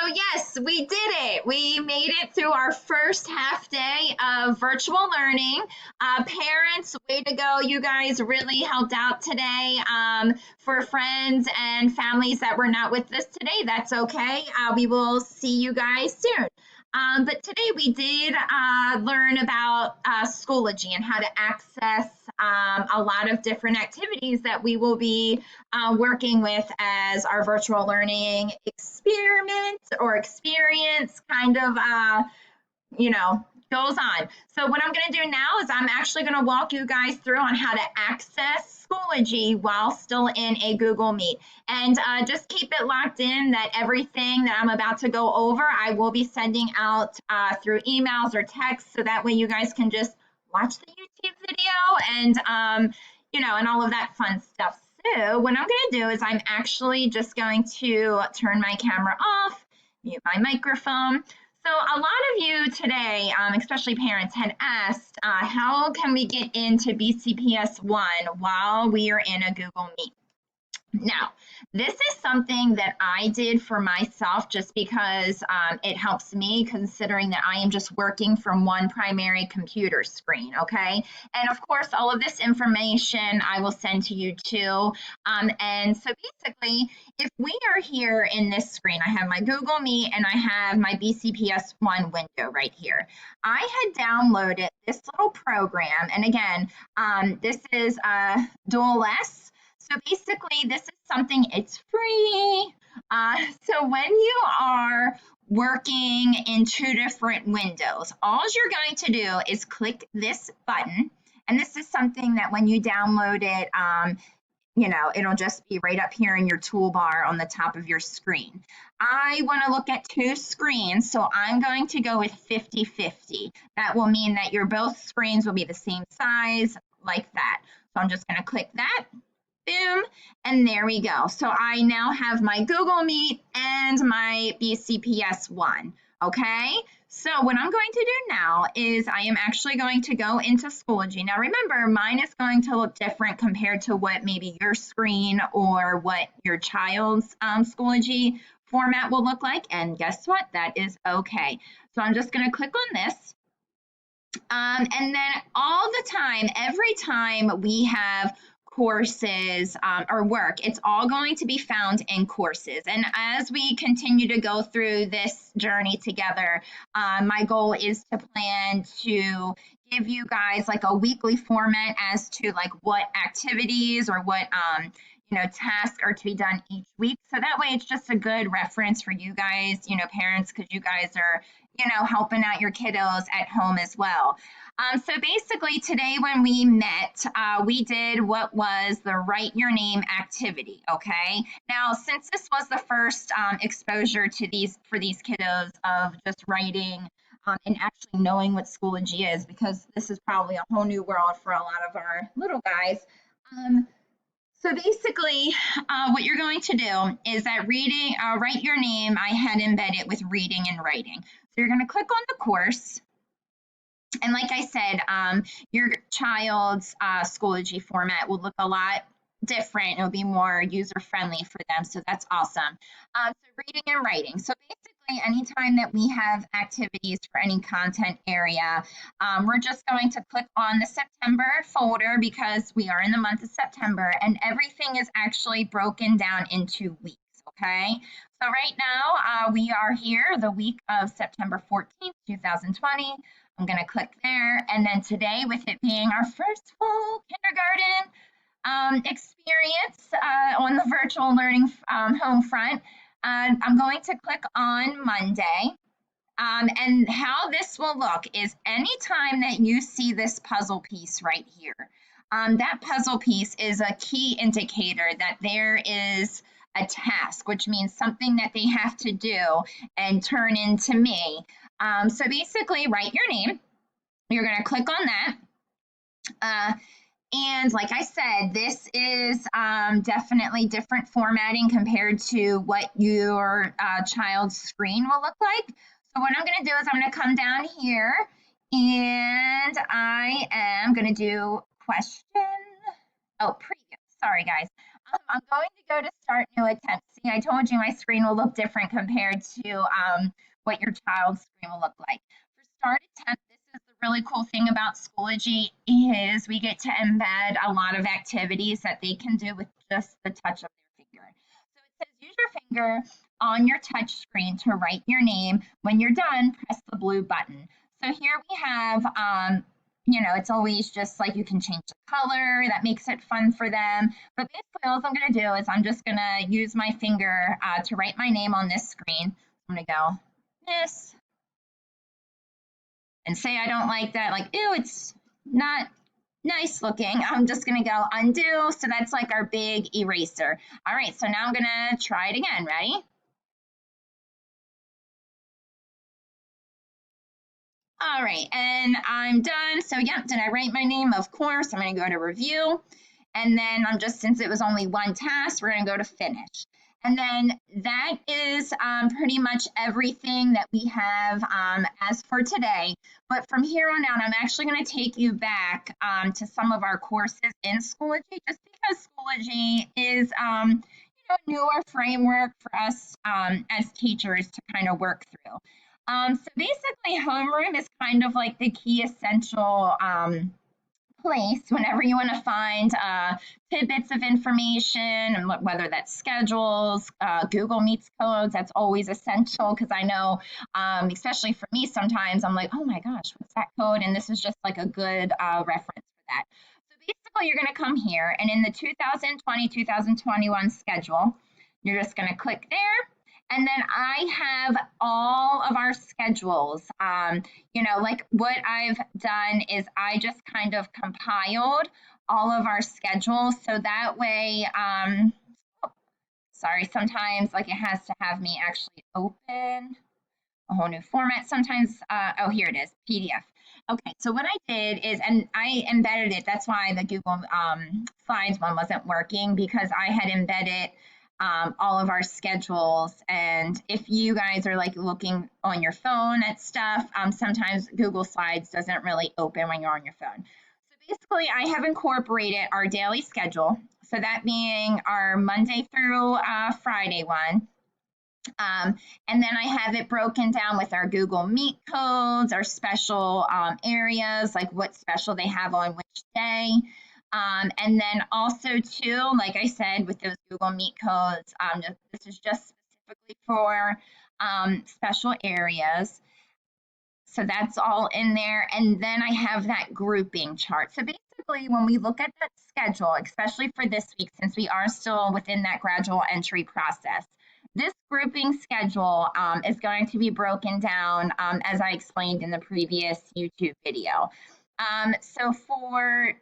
yes, we did it. We made it through our first half day of virtual learning. Parents, way to go. You guys really helped out today. For friends and families that were not with us today, that's okay. We will see you guys soon. But today we did learn about Schoology and how to access a lot of different activities that we will be working with as our virtual learning experiment or experience kind of, goes on. So what I'm going to do now is I'm actually going to walk you guys through on how to access Schoology while still in a Google Meet. And just keep it locked in that everything that I'm about to go over, I will be sending out through emails or texts, so that way you guys can just watch the YouTube video and, and all of that fun stuff. So what I'm going to do is I'm actually just going to turn my camera off, mute my microphone. So a lot of you today, especially parents, had asked, how can we get into BCPS 1 while we are in a Google Meet? Now, this is something that I did for myself just because it helps me, considering that I am just working from one primary computer screen, okay? And of course, all of this information I will send to you too. And so basically, if we are here in this screen, I have my Google Meet and I have my BCPS 1 window right here. I had downloaded this little program, and again, this is Dual S. So basically, this is something, it's free. So when you are working in two different windows, all you're going to do is click this button. And this is something that when you download it, it'll just be right up here in your toolbar on the top of your screen. I want to look at two screens, so I'm going to go with 50-50. That will mean that your both screens will be the same size, like that. So I'm just going to click that. Boom, and there we go. So I now have my Google Meet and my BCPS 1, okay? So what I'm going to do now is I am actually going to go into Schoology. Now remember, mine is going to look different compared to what maybe your screen or what your child's Schoology format will look like, and guess what? That is okay. So I'm just gonna click on this. And then all the time, every time we have courses or work, it's all going to be found in courses. And as we continue to go through this journey together, my goal is to plan to give you guys like a weekly format as to like what activities or what tasks are to be done each week. So that way it's just a good reference for you guys, parents, because you guys are, helping out your kiddos at home as well. So basically today when we met, we did what was the Write Your Name activity, okay? Now, since this was the first exposure to for these kiddos of just writing and actually knowing what Schoology is, because this is probably a whole new world for a lot of our little guys. So basically, what you're going to do is that Write Your Name, I had embedded with reading and writing. So you're going to click on the course. And like I said, your child's Schoology format will look a lot different. It'll be more user-friendly for them, so that's awesome. So reading and writing. So basically, anytime that we have activities for any content area, we're just going to click on the September folder because we are in the month of September, and everything is actually broken down into weeks, okay? So right now, we are here the week of September 14th, 2020. I'm going to click there, and then today, with it being our first full kindergarten experience on the virtual learning home front, I'm going to click on Monday. And how this will look is anytime that you see this puzzle piece right here, that puzzle piece is a key indicator that there is a task, which means something that they have to do and turn into me. So basically, write your name. You're going to click on that. And like I said, this is definitely different formatting compared to what your child's screen will look like. So what I'm going to do is I'm going to come down here and I am going to do question. Oh, preview. Sorry, guys. I'm going to go to start new attempt. See, I told you my screen will look different compared to what your child's screen will look like. For start attempt, this is the really cool thing about Schoology is we get to embed a lot of activities that they can do with just the touch of their finger. So it says use your finger on your touch screen to write your name. When you're done, press the blue button. So here we have it's always just like you can change the color. That makes it fun for them. But basically, all I'm going to do is I'm just going to use my finger to write my name on this screen. I'm going to go, Miss, and say I don't like that. Like, ew, it's not nice looking. I'm just going to go undo. So that's like our big eraser. All right, so now I'm going to try it again. Ready? All right, and I'm done. So, yep, did I write my name? Of course. I'm going to go to review. And then I'm just, since it was only one task, we're going to go to finish. And then that is pretty much everything that we have as for today. But from here on out, I'm actually going to take you back to some of our courses in Schoology, just because Schoology is a newer framework for us as teachers to kind of work through. So basically, homeroom is kind of like the key essential place whenever you want to find tidbits of information, and whether that's schedules, Google Meets codes. That's always essential because I know, especially for me, sometimes I'm like, oh my gosh, what's that code? And this is just like a good reference for that. So basically, you're going to come here, and in the 2020-2021 schedule, you're just going to click there. And then I have all of our schedules. Like what I've done is I just kind of compiled all of our schedules. So that way, sorry, sometimes like it has to have me actually open a whole new format. Sometimes, oh, here it is, PDF. Okay, so what I did is, and I embedded it. That's why the Google Slides one wasn't working, because I had embedded all of our schedules. And if you guys are like looking on your phone at stuff, sometimes Google Slides doesn't really open when you're on your phone. So basically, I have incorporated our daily schedule. So that being our Monday through Friday one. And then I have it broken down with our Google Meet codes, our special areas, like what special they have on which day. And then also too, like I said, with those Google Meet codes, this is just specifically for special areas. So that's all in there. And then I have that grouping chart. So basically, when we look at that schedule, especially for this week, since we are still within that gradual entry process, this grouping schedule is going to be broken down as I explained in the previous YouTube video. So for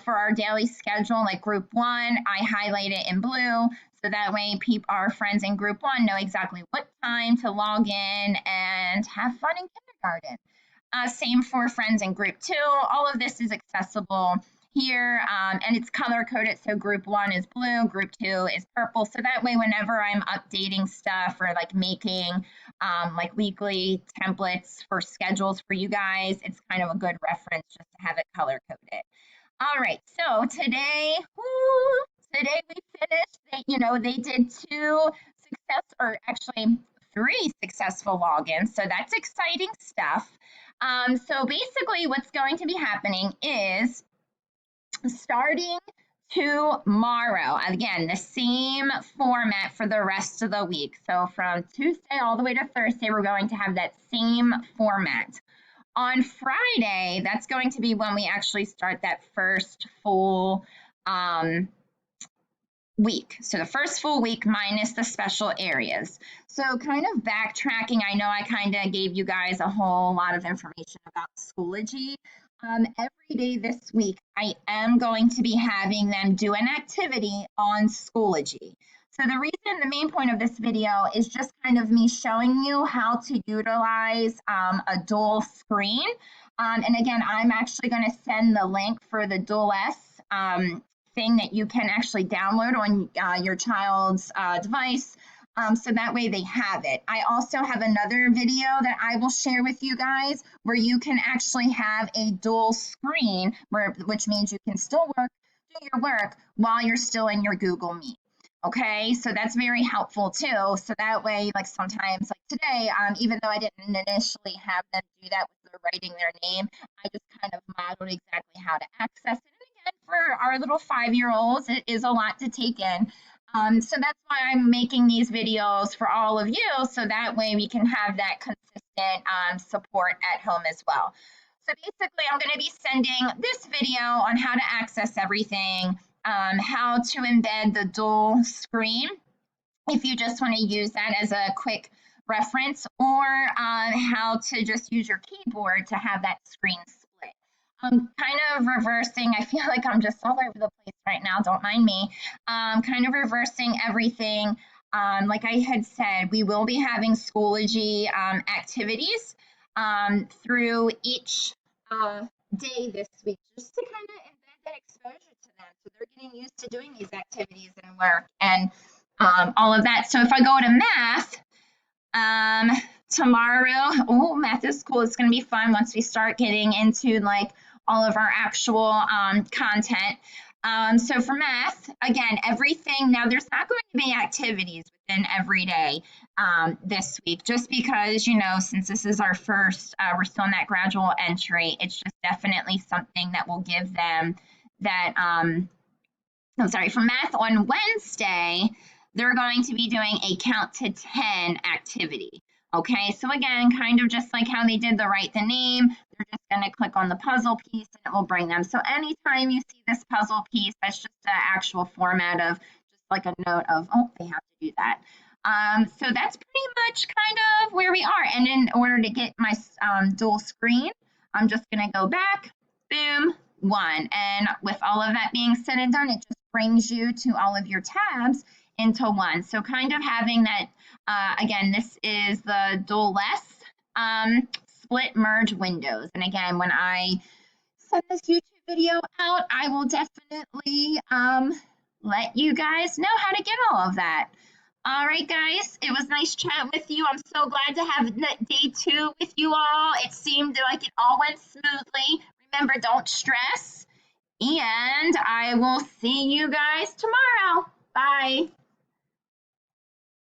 for our daily schedule, like group one, I highlight it in blue. So that way our friends in group one know exactly what time to log in and have fun in kindergarten. Same for friends in group two. All of this is accessible here, and it's color coded. So group one is blue, group two is purple. So that way, whenever I'm updating stuff or like making like weekly templates for schedules for you guys, it's kind of a good reference just to have it color coded. All right, so today we finished. They did three successful logins, so that's exciting stuff. So basically, what's going to be happening is starting tomorrow, again, the same format for the rest of the week. So from Tuesday all the way to Thursday, we're going to have that same format. On Friday, that's going to be when we actually start that first full week. So the first full week minus the special areas. So kind of backtracking, I know I kind of gave you guys a whole lot of information about Schoology. Every day this week, I am going to be having them do an activity on Schoology. So the main point of this video is just kind of me showing you how to utilize a dual screen. And again, I'm actually going to send the link for the Dual S thing that you can actually download on your child's device. So that way they have it. I also have another video that I will share with you guys where you can actually have a dual screen, which means you can still work, do do your work while you're still in your Google Meet. Okay, so that's very helpful too. So that way, like sometimes, like today, even though I didn't initially have them do that with their writing their name, I just kind of modeled exactly how to access it. And again, for our little 5-year-olds, it is a lot to take in. So that's why I'm making these videos for all of you, so that way we can have that consistent support at home as well. So basically, I'm going to be sending this video on how to access everything, how to embed the dual screen, if you just want to use that as a quick reference, or how to just use your keyboard to have that screen split. Kind of reversing, I feel like I'm just all over the place right now, don't mind me. Kind of reversing everything. Like I had said, we will be having Schoology activities through each day this week, just to kind of embed that exposure to them, so they're getting used to doing these activities in work and all of that. So if I go to math, tomorrow, oh, math is cool. It's going to be fun once we start getting into like all of our actual content. So for math, again, everything, now there's not going to be activities within every day this week, just because, you know, since this is our first, we're still in that gradual entry, it's just definitely something that will give them that, I'm sorry, for math on Wednesday, they're going to be doing a count to 10 activity. Okay, so again, kind of just like how they did the write the name, they're just going to click on the puzzle piece and it will bring them. So anytime you see this puzzle piece, that's just the actual format of just like a note of, oh, they have to do that. So that's pretty much kind of where we are. And in order to get my dual screen, I'm just going to go back, boom, one. And with all of that being said and done, it just brings you to all of your tabs into one. So kind of having that, again, this is the dual less split merge windows. And again, when I send this YouTube video out, I will definitely let you guys know how to get all of that. All right, guys, it was nice chatting with you. I'm so glad to have day 2 with you all. It seemed like it all went smoothly. Remember, don't stress. And I will see you guys tomorrow. Bye.